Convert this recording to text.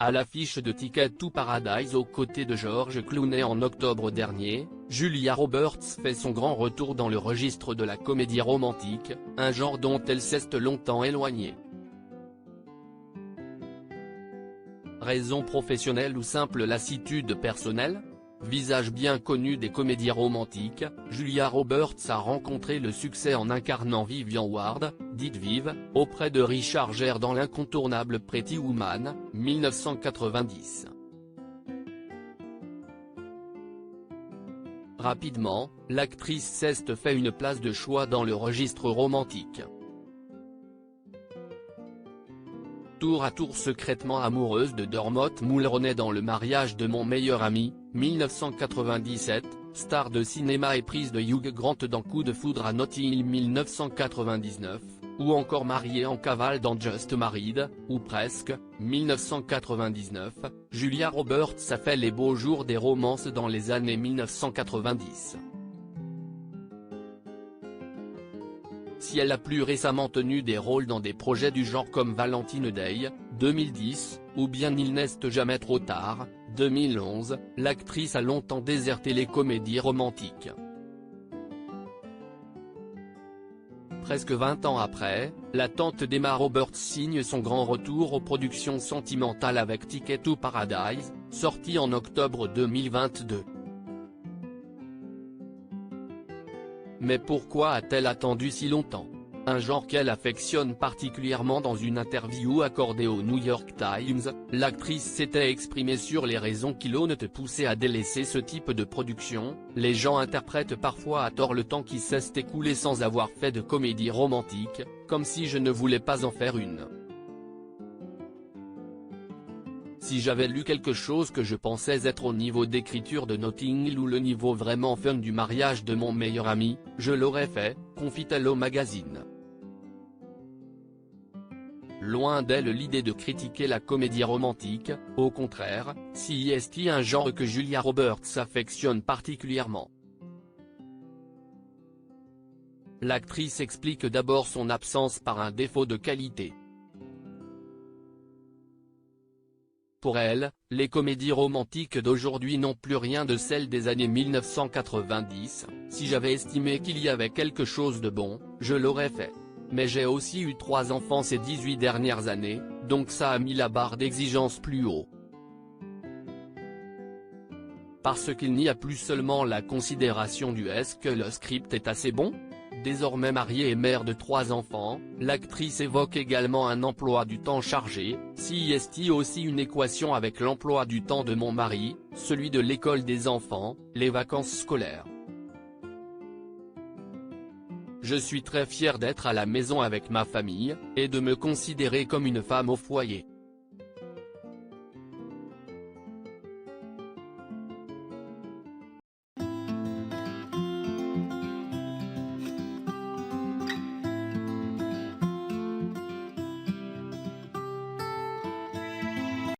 À l'affiche de Ticket to Paradise aux côtés de George Clooney en octobre dernier, Julia Roberts fait son grand retour dans le registre de la comédie romantique, un genre dont elle s'est longtemps éloignée. Raison professionnelle ou simple lassitude personnelle? Visage bien connu des comédies romantiques, Julia Roberts a rencontré le succès en incarnant Vivian Ward, dite Viv, auprès de Richard Gere dans l'incontournable Pretty Woman, 1990. Rapidement, l'actrice s'est fait une place de choix dans le registre romantique. Tour à tour secrètement amoureuse de Dermot Mulroney dans Le mariage de mon meilleur ami, 1997, star de cinéma et prise de Hugh Grant dans Coup de foudre à Notting Hill 1999, ou encore mariée en cavale dans Just Married, ou presque, 1999, Julia Roberts a fait les beaux jours des romances dans les années 1990. Si elle a plus récemment tenu des rôles dans des projets du genre comme Valentine Day, 2010, ou bien Il n'est jamais trop tard, 2011, l'actrice a longtemps déserté les comédies romantiques. Presque 20 ans après, la tante d'Emma Roberts signe son grand retour aux productions sentimentales avec Ticket to Paradise, sorti en octobre 2022. Mais pourquoi a-t-elle attendu si longtemps? Un genre qu'elle affectionne particulièrement. Dans une interview accordée au New York Times, l'actrice s'était exprimée sur les raisons qui l'ont poussée à délaisser ce type de production. Les gens interprètent parfois à tort le temps qui s'est écoulé sans avoir fait de comédie romantique, comme si je ne voulais pas en faire une. Si j'avais lu quelque chose que je pensais être au niveau d'écriture de Notting Hill ou le niveau vraiment fun du mariage de mon meilleur ami, je l'aurais fait, confie-t-elle au magazine. Loin d'elle l'idée de critiquer la comédie romantique, au contraire, si est un genre que Julia Roberts affectionne particulièrement. L'actrice explique d'abord son absence par un défaut de qualité. Pour elle, les comédies romantiques d'aujourd'hui n'ont plus rien de celles des années 1990, si j'avais estimé qu'il y avait quelque chose de bon, je l'aurais fait. Mais j'ai aussi eu 3 enfants ces 18 dernières années, donc ça a mis la barre d'exigence plus haut. Parce qu'il n'y a plus seulement la considération du est-ce que le script est assez bon? Désormais mariée et mère de 3 enfants, l'actrice évoque également un emploi du temps chargé, si est aussi une équation avec l'emploi du temps de mon mari, celui de l'école des enfants, les vacances scolaires. Je suis très fière d'être à la maison avec ma famille, et de me considérer comme une femme au foyer.